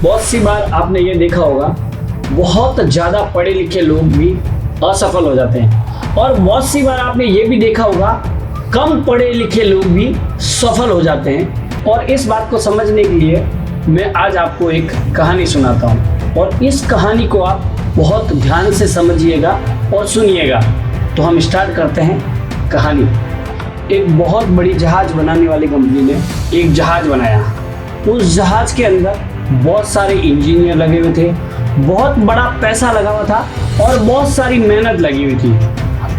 बहुत सी बार आपने ये देखा होगा, बहुत ज़्यादा पढ़े लिखे लोग भी असफल हो जाते हैं और बहुत सी बार आपने ये भी देखा होगा, कम पढ़े लिखे लोग भी सफल हो जाते हैं। और इस बात को समझने के लिए मैं आज आपको एक कहानी सुनाता हूँ और इस कहानी को आप बहुत ध्यान से समझिएगा और सुनिएगा। तो हम स्टार्ट करते हैं कहानी। एक बहुत बड़ी जहाज बनाने वाली कंपनी ने एक जहाज बनाया। उस जहाज के अंदर बहुत सारे इंजीनियर लगे हुए थे, बहुत बड़ा पैसा लगा हुआ था और बहुत सारी मेहनत लगी हुई थी।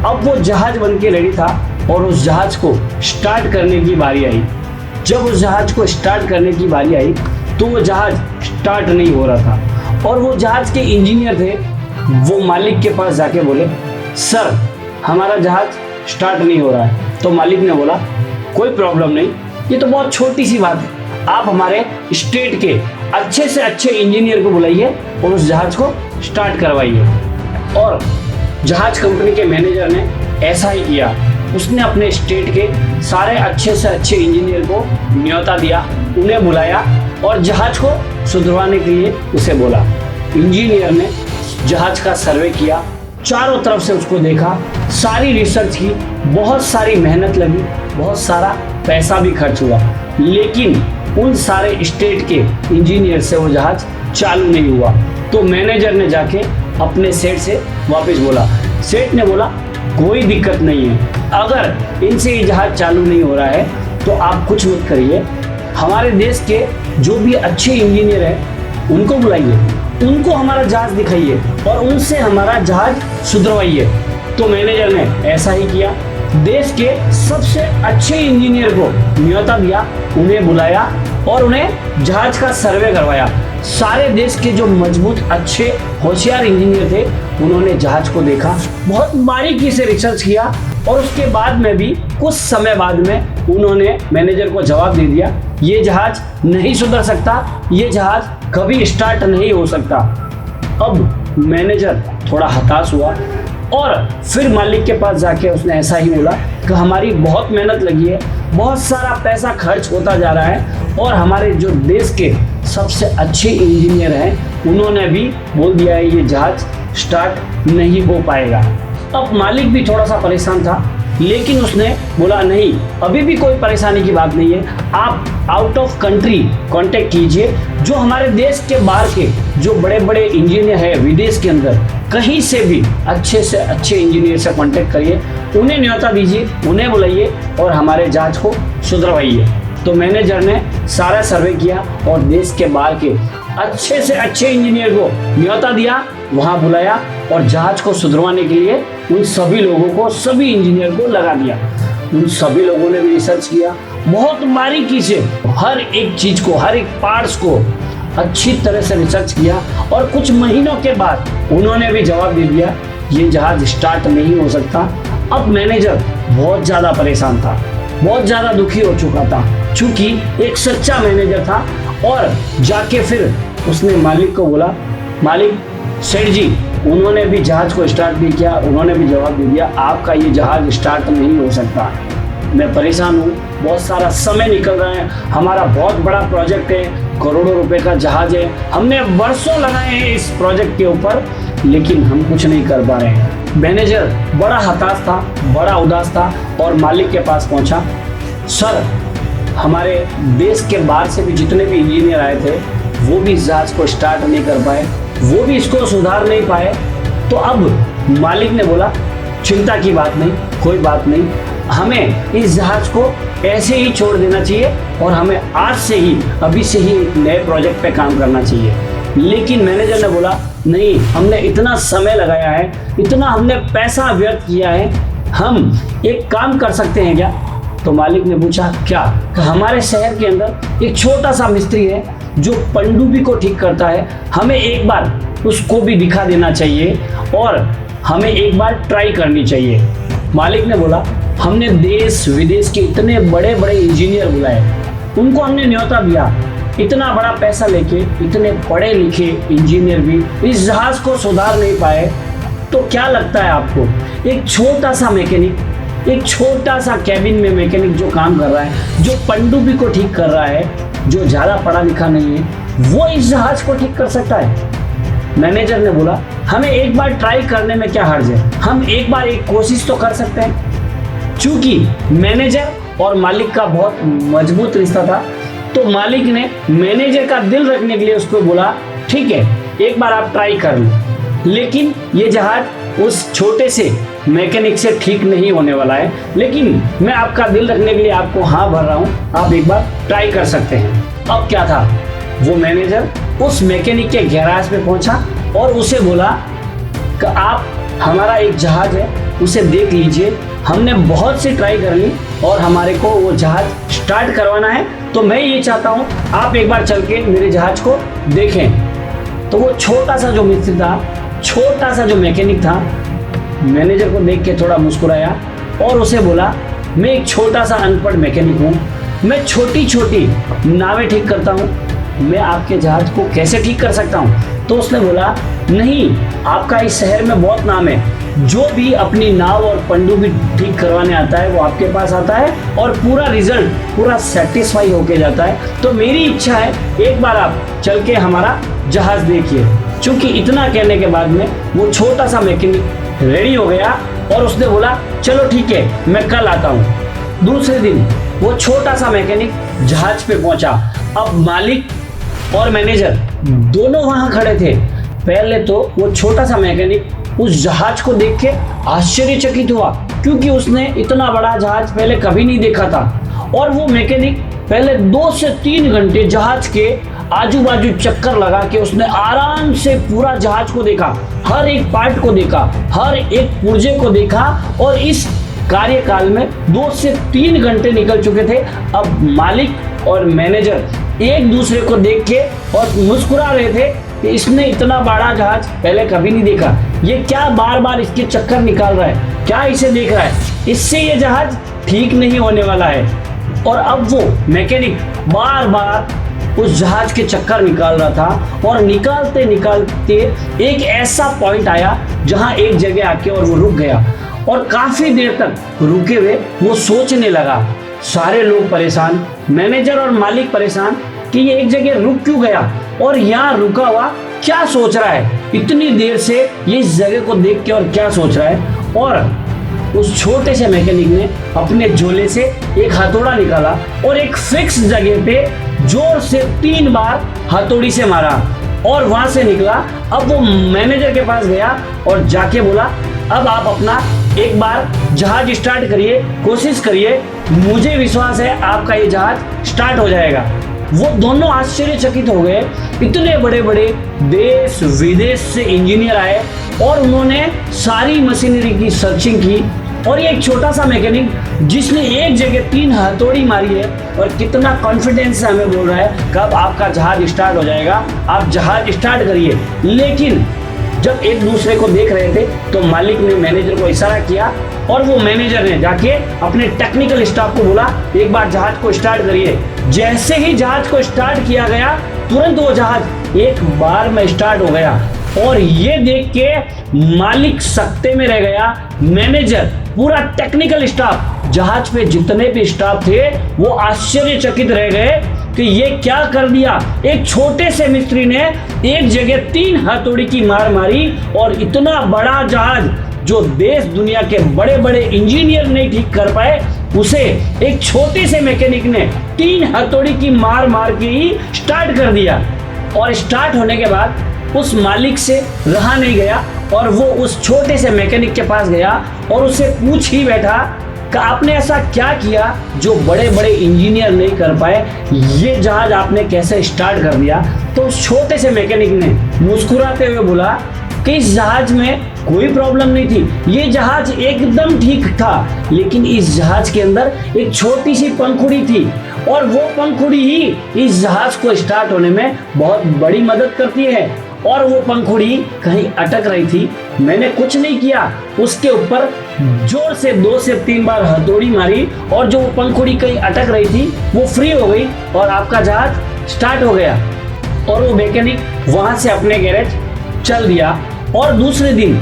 अब वो जहाज बन के रेडी था और उस जहाज को स्टार्ट करने की बारी आई। जब उस जहाज को स्टार्ट करने की बारी आई तो वो जहाज स्टार्ट नहीं हो रहा था और वो जहाज के इंजीनियर थे, वो मालिक के पास जाके बोले, सर हमारा जहाज स्टार्ट नहीं हो रहा है। तो मालिक ने बोला, कोई प्रॉब्लम नहीं, ये तो बहुत छोटी सी बात है, आप हमारे स्टेट के अच्छे से अच्छे इंजीनियर को बुलाइए और उस जहाज को स्टार्ट करवाइए। और जहाज कंपनी के मैनेजर ने ऐसा ही किया। उसने अपने स्टेट के सारे अच्छे से अच्छे इंजीनियर को न्योता दिया, उन्हें बुलाया और जहाज को सुधरवाने के लिए उसे बोला। इंजीनियर ने जहाज का सर्वे किया, चारों तरफ से उसको देखा, सारी रिसर्च की, बहुत सारी मेहनत लगी, बहुत सारा पैसा भी खर्च हुआ, लेकिन उन सारे स्टेट के इंजीनियर से वो जहाज चालू नहीं हुआ। तो मैनेजर ने जाके अपने सेठ से वापस बोला। सेठ ने बोला, कोई दिक्कत नहीं है, अगर इनसे ये जहाज चालू नहीं हो रहा है तो आप कुछ मत करिए, हमारे देश के जो भी अच्छे इंजीनियर हैं उनको बुलाइए, उनको हमारा जहाज दिखाइए और उनसे हमारा जहाज सुधरवाइए। तो मैनेजर ने ऐसा ही किया। देश के सबसे अच्छे इंजीनियर को न्योता दिया, उन्हें बुलाया और उन्हें जहाज का सर्वे करवाया। सारे देश के जो मजबूत अच्छे होशियार इंजीनियर थे, उन्होंने जहाज को देखा, बहुत बारीकी से रिसर्च किया और उसके बाद में भी कुछ समय बाद में उन्होंने मैनेजर को जवाब दे दिया, ये जहाज नहीं सुधर सकता, ये जहाज कभी स्टार्ट नहीं हो सकता। अब मैनेजर थोड़ा हताश हुआ और फिर मालिक के पास जाके उसने ऐसा ही बोला कि हमारी बहुत मेहनत लगी है, बहुत सारा पैसा खर्च होता जा रहा है और हमारे जो देश के सबसे अच्छे इंजीनियर हैं उन्होंने भी बोल दिया है ये जहाज स्टार्ट नहीं हो पाएगा। अब मालिक भी थोड़ा सा परेशान था, लेकिन उसने बोला, नहीं अभी भी कोई परेशानी की बात नहीं है, आप आउट ऑफ कंट्री कांटेक्ट कीजिए, जो हमारे देश के बाहर के जो बड़े बड़े इंजीनियर हैं विदेश के अंदर, कहीं से भी अच्छे से अच्छे इंजीनियर से कांटेक्ट करिए, उन्हें न्योता दीजिए, उन्हें बुलाइए और हमारे जहाज को सुधरवाइए। तो मैनेजर ने सारा सर्वे किया और देश के बाहर के अच्छे से अच्छे इंजीनियर को न्योता दिया, वहाँ बुलाया और जहाज को सुधरवाने के लिए उन सभी लोगों को, सभी इंजीनियर को लगा दिया। उन सभी लोगों ने भी रिसर्च किया, बहुत बारीकी से हर एक चीज को, हर एक पार्ट्स को अच्छी तरह से रिसर्च किया और कुछ महीनों के बाद उन्होंने भी जवाब दे दिया, ये जहाज स्टार्ट नहीं हो सकता। अब मैनेजर बहुत ज़्यादा परेशान था, बहुत ज़्यादा दुखी हो चुका था, चूँकि एक सच्चा मैनेजर था। और जाके फिर उसने मालिक को बोला, मालिक, सेठ जी, उन्होंने भी जहाज को स्टार्ट नहीं किया, उन्होंने भी जवाब दे दिया, आपका ये जहाज स्टार्ट नहीं हो सकता। मैं परेशान हूँ, बहुत सारा समय निकल रहा है, हमारा बहुत बड़ा प्रोजेक्ट है, करोड़ों रुपए का जहाज है, हमने वर्षों लगाए हैं इस प्रोजेक्ट के ऊपर, लेकिन हम कुछ नहीं कर पा रहे हैं। मैनेजर बड़ा हताश था, बड़ा उदास था और मालिक के पास पहुंचा, सर हमारे देश के बाहर से भी जितने भी इंजीनियर आए थे वो भी इस जहाज को स्टार्ट नहीं कर पाए, वो भी इसको सुधार नहीं पाए। तो अब मालिक ने बोला, चिंता की बात नहीं, कोई बात नहीं, हमें इस जहाज को ऐसे ही छोड़ देना चाहिए और हमें आज से ही, अभी से ही एक नए प्रोजेक्ट पे काम करना चाहिए। लेकिन मैनेजर ने बोला, नहीं, हमने इतना समय लगाया है, इतना हमने पैसा व्यर्थ किया है, हम एक काम कर सकते हैं क्या? तो मालिक ने पूछा, क्या? हमारे शहर के अंदर एक छोटा सा मिस्त्री है जो पनडुब्बी को ठीक करता है, हमें एक बार उसको भी दिखा देना चाहिए और हमें एक बार ट्राई करनी चाहिए। मालिक ने बोला, हमने देश विदेश के इतने बड़े बड़े इंजीनियर बुलाए, उनको हमने न्योता दिया, इतना बड़ा पैसा लेके इतने पढ़े लिखे इंजीनियर भी इस जहाज को सुधार नहीं पाए, तो क्या लगता है आपको एक छोटा सा मैकेनिक, एक छोटा सा कैबिन में मैकेनिक जो काम कर रहा है, जो पनडुब्बी को ठीक कर रहा है, जो ज़्यादा पढ़ा लिखा नहीं है, वो इस जहाज को ठीक कर सकता है। मैनेजर ने बोला, हमें एक बार ट्राई करने में क्या हर्ज है, हम एक बार एक कोशिश तो कर सकते हैं। चूंकि मैनेजर और मालिक का बहुत मजबूत रिश्ता था, तो मालिक ने मैनेजर का दिल रखने के लिए उसको बोला, ठीक है एक बार आप ट्राई कर लो, लेकिन ये जहाज उस छोटे से मैकेनिक से ठीक नहीं होने वाला है, लेकिन मैं आपका दिल रखने के लिए आपको हाँ भर रहा हूँ, आप एक बार ट्राई कर सकते हैं। अब क्या था, वो मैनेजर उस मैकेनिक के गैराज पे पहुंचा और उसे बोला कि आप, हमारा एक जहाज है उसे देख लीजिए, हमने बहुत सी ट्राई कर ली और हमारे को वो जहाज स्टार्ट करवाना है, तो मैं ये चाहता हूँ आप एक बार चल के मेरे जहाज को देखें। तो वो छोटा सा जो मिस्त्री था, छोटा सा जो मैकेनिक था, मैनेजर को देख के थोड़ा मुस्कुराया और उसे बोला, मैं एक छोटा सा अनपढ़ मैकेनिक हूँ, मैं छोटी छोटी नावें ठीक करता हूँ, मैं आपके जहाज को कैसे ठीक कर सकता हूँ। तो उसने बोला, नहीं, आपका इस शहर में बहुत नाम है, जो भी अपनी नाव और पनडुब्बी ठीक करवाने आता है वो आपके पास आता है और पूरा रिजल्ट पूरा सेटिस्फाई होके जाता है। तो मेरी इच्छा है एक बार आप चल के हमारा जहाज देखिए। चूंकि इतना कहने के बाद में वो छोटा सा मैकेनिक रेडी हो गया और उसने बोला, चलो ठीक है मैं कल आता हूँ। दूसरे दिन वो छोटा सा मैकेनिक जहाज पे पहुंचा। अब मालिक और मैनेजर दोनों वहां खड़े थे। पहले तो वो छोटा सा मैकेनिक उस जहाज को देख के आश्चर्यचकित हुआ, क्योंकि उसने इतना बड़ा जहाज पहले कभी नहीं देखा था। और वो मैकेनिक पहले 2 से 3 घंटे जहाज के आजू बाजू चक्कर लगा के उसने आराम से पूरा जहाज को देखा, हर एक पार्ट को देखा, हर एक पुर्जे को देखा। और इस कार्यकाल में 2 से 3 घंटे निकल चुके थे। अब मालिक और मैनेजर एक दूसरे को देख के और मुस्कुरा रहे थे कि इसने इतना बड़ा जहाज पहले कभी नहीं देखा, ये क्या बार बार इसके चक्कर निकाल रहा है, क्या इसे देख रहा है, इससे ये जहाज ठीक नहीं होने वाला है। और अब वो मैकेनिक बार बार उस जहाज के चक्कर निकाल रहा था और निकालते निकालते एक ऐसा पॉइंट आया जहां एक जगह आके और वो रुक गया। और काफी देर तक रुके हुए वो सोचने लगा। सारे लोग परेशान, मैनेजर और मालिक परेशान कि ये एक जगह रुक क्यों गया और यहाँ रुका हुआ क्या सोच रहा है, इतनी देर से ये इस जगह को देख के और क्या सोच रहा है। और उस छोटे से मैकेनिक ने अपने झोले से एक हथौड़ा निकाला और एक फिक्स जगह पे जोर से 3 बार हथौड़ी से मारा और वहां से निकला। अब वो मैनेजर के पास गया और जाके बोला, अब आप अपना एक बार जहाज स्टार्ट करिए, कोशिश करिए, मुझे विश्वास है आपका ये जहाज स्टार्ट हो जाएगा। वो दोनों आश्चर्यचकित हो गए। इतने बड़े बड़े देश विदेश से इंजीनियर आए और उन्होंने सारी मशीनरी की सर्चिंग की। और ये एक छोटा सा मैकेनिक जिसने एक जगह 3 हथौड़ी मारी है और कितना कॉन्फिडेंस से हमें बोल रहा है कब आपका जहाज स्टार्ट हो जाएगा, आप जहाज स्टार्ट करिए। लेकिन जब एक दूसरे को देख रहे थे तो मालिक ने मैनेजर को इशारा किया और वो मैनेजर ने जाके अपने टेक्निकल स्टाफ को बोला, एक बार जहाज को स्टार्ट करिए। जैसे ही जहाज को स्टार्ट किया गया, तुरंत वो जहाज एक बार में स्टार्ट हो गया। और ये देख के मालिक सकते में रह गया, मैनेजर, पूरा टेक्निकल स्टाफ, जहाज पे जितने भी स्टाफ थे वो आश्चर्यचकित रह गए कि ये क्या कर दिया। एक छोटे से मिस्त्री ने एक जगह 3 हथौड़ी की मार मारी और इतना बड़ा जहाज जो देश दुनिया के बड़े बड़े इंजीनियर नहीं ठीक कर पाए, उसे एक छोटे से मैकेनिक ने 3 हथौड़ी की मार मार के ही स्टार्ट कर दिया। और स्टार्ट होने के बाद उस मालिक से रहा नहीं गया और वो उस छोटे से मैकेनिक के पास गया और उससे पूछ ही बैठा कि आपने ऐसा क्या किया जो बड़े बड़े इंजीनियर नहीं कर पाए, ये जहाज आपने कैसे स्टार्ट कर दिया। तो उस छोटे से मैकेनिक ने मुस्कुराते हुए बोला कि इस जहाज में कोई प्रॉब्लम नहीं थी, ये जहाज एकदम ठीक था, लेकिन इस जहाज के अंदर एक छोटी सी पंखुड़ी थी और वो पंखुड़ी ही इस जहाज को स्टार्ट होने में बहुत बड़ी मदद करती है। और वो पंखुड़ी कहीं अटक रही थी, मैंने कुछ नहीं किया, उसके ऊपर जोर से 2 से 3 बार हथौड़ी मारी और जो पंखुड़ी कहीं अटक रही थी वो फ्री हो गई और आपका जहाज स्टार्ट हो गया। और वो मैकेनिक वहां से अपने गैरेज चल दिया। और दूसरे दिन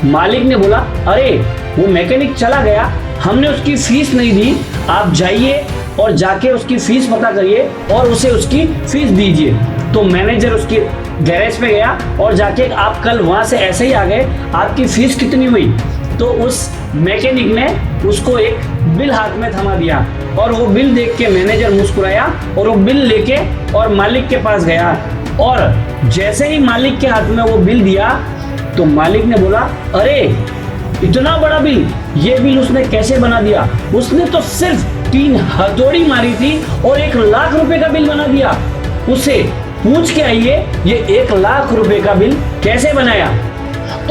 मालिक ने बोला, अरे वो मैकेनिक चला गया, हमने उसकी फीस नहीं दी, आप जाइए और जाके उसकी फीस पता करिए और उसे उसकी फीस दीजिए। तो मैनेजर उसकी गैरेज पे गया और जाके, आप कल वहां से ऐसे ही आ गए, आपकी फीस कितनी हुई? तो उस मैकेनिक ने उसको एक बिल हाथ में थमा दिया और वो बिल देख के मैनेजर मुस्कुराया और वो बिल लेके और मालिक के पास गया। और जैसे ही मालिक के हाथ में वो बिल दिया तो मालिक ने बोला, अरे इतना बड़ा बिल, ये बिल उसने कैसे बना दिया? उसने तो सिर्फ 3 हथौड़ी मारी थी और 1 लाख रुपए का बिल बना दिया। उसे पूछ के आइए ये 1 लाख रुपए का बिल कैसे बनाया?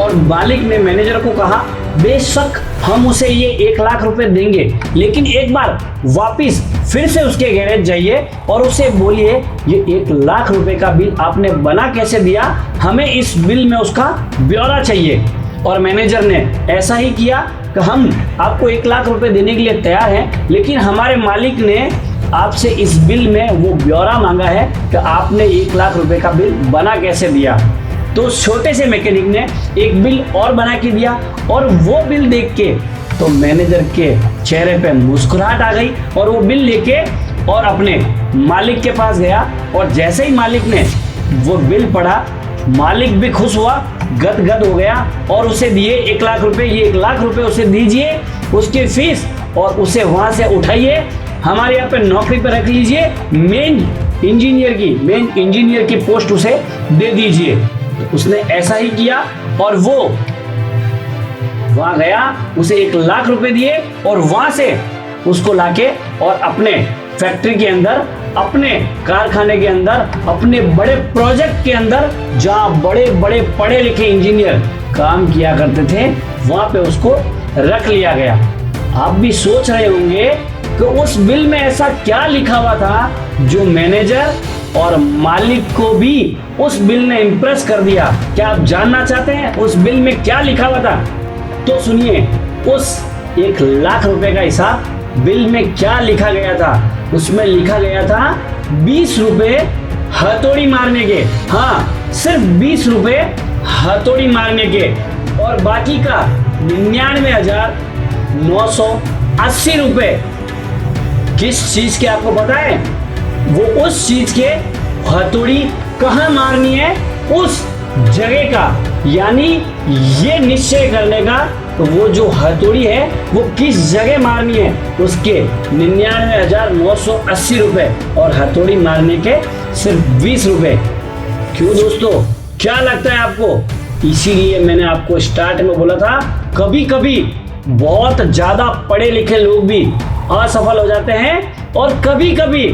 और मालिक ने मैनेजर को कहा, बेशक हम उसे ये 1 लाख रुपए देंगे, लेकिन एक बार वापिस फिर से उसके गैरेज जाइए और उसे बोलिए ये 1 लाख रुपए का बिल आपने बना कैसे दिया, हमें इस बिल में उसका ब्यौरा चाहिए। और मैनेजर ने ऐसा ही किया कि हम आपको 1 लाख रुपए देने के लिए तैयार हैं, लेकिन हमारे मालिक ने आपसे इस बिल में वो ब्यौरा मांगा है कि आपने 1 लाख रुपए का बिल बना कैसे दिया। तो उस छोटे से मैकेनिक ने एक बिल और बना के दिया और वो बिल देख के तो मैनेजर के चेहरे पे मुस्कुराहट आ गई और वो बिल लेके और अपने मालिक के पास गया। और जैसे ही मालिक ने वो बिल पढ़ा, मालिक भी खुश हुआ, गदगद हो गया और उसे दिए 1 लाख रुपए। ये 1 लाख रुपए उसे दीजिए उसकी फीस और उसे वहां से उठाइए, हमारे यहाँ पे नौकरी पे रख लीजिए, मेन इंजीनियर की पोस्ट उसे दे दीजिए। तो उसने ऐसा ही किया और वो वहां गया, उसे 1 लाख रुपए दिए और वहां से उसको लाके और अपने फैक्ट्री के अंदर, अपने कारखाने के अंदर, अपने बड़े प्रोजेक्ट के अंदर, जहां बड़े बड़े पढ़े लिखे इंजीनियर काम किया करते थे, वहां पे उसको रख लिया गया। आप भी सोच रहे होंगे कि उस बिल में ऐसा क्या लिखा हुआ था जो मैनेजर और मालिक को भी उस बिल ने इंप्रेस कर दिया। क्या आप जानना चाहते हैं उस बिल में क्या लिखा हुआ था? तो सुनिए, उस 1 लाख रुपए का हिसाब बिल में क्या लिखा गया था। उसमें लिखा गया था 20 रुपए हथौड़ी मारने के। हाँ, सिर्फ 20 रुपए हथौड़ी मारने के और बाकी का 99,980 रुपए किस चीज के आपको पता है? वो उस चीज के हथौड़ी कहाँ मारनी है उस जगह का, यानी ये निश्चय करने का तो वो जो हथौड़ी है वो किस जगह मारनी है, उसके 99,980 रुपए और हथौड़ी मारने के सिर्फ 20 रुपए। क्यों दोस्तों, क्या लगता है आपको? इसीलिए मैंने आपको स्टार्ट में बोला था, कभी कभी बहुत ज्यादा पढ़े लिखे लोग भी असफल हो जाते हैं और कभी कभी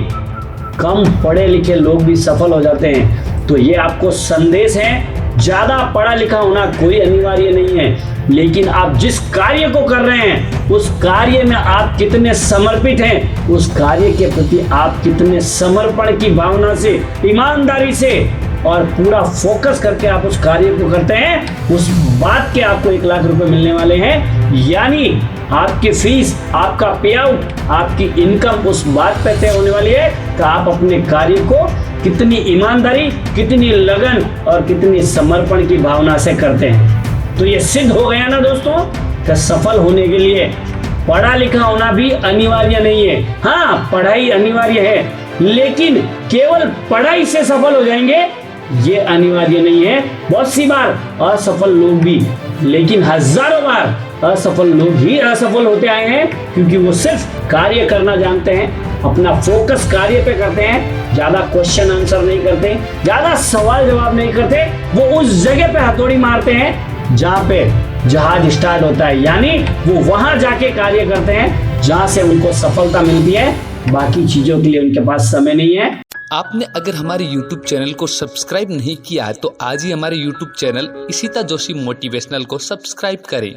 कम पढ़े लिखे लोग भी सफल हो जाते हैं। तो ये आपको संदेश है, ज्यादा पढ़ा लिखा होना कोई अनिवार्य नहीं है, लेकिन आप जिस कार्य को कर रहे हैं उस कार्य में आप कितने समर्पित हैं, उस कार्य के प्रति आप कितने समर्पण की भावना से, ईमानदारी से और पूरा फोकस करके आप उस कार्य को करते हैं, उस बात के आपको 1 लाख रुपए मिलने वाले हैं। यानी आपकी फीस, आपका पे आउट, आपकी इनकम उस बात पे तय होने वाली है कि आप अपने कार्य को कितनी ईमानदारी, कितनी लगन और कितनी समर्पण की भावना से करते हैं। तो ये सिद्ध हो गया ना दोस्तों कि सफल होने के लिए पढ़ा लिखा होना भी अनिवार्य नहीं है। हाँ, पढ़ाई अनिवार्य है, लेकिन केवल पढ़ाई से सफल हो जाएंगे ये अनिवार्य नहीं है। बहुत सी बार असफल लोग भी, लेकिन हजारों बार असफल लोग ही असफल होते आए हैं, क्योंकि वो सिर्फ कार्य करना जानते हैं, अपना फोकस कार्य पे करते हैं, ज्यादा क्वेश्चन आंसर नहीं करते, ज्यादा सवाल जवाब नहीं करते। वो उस जगह पे हथौड़ी मारते हैं जहाँ पे जहाज स्टार्ट होता है, यानी वो वहां जाके कार्य करते हैं जहां से उनको सफलता मिलती है। बाकी चीजों के लिए उनके पास समय नहीं है। आपने अगर हमारे YouTube चैनल को सब्सक्राइब नहीं किया है तो आज ही हमारे YouTube channel Ishita Joshi motivational को सब्सक्राइब करें।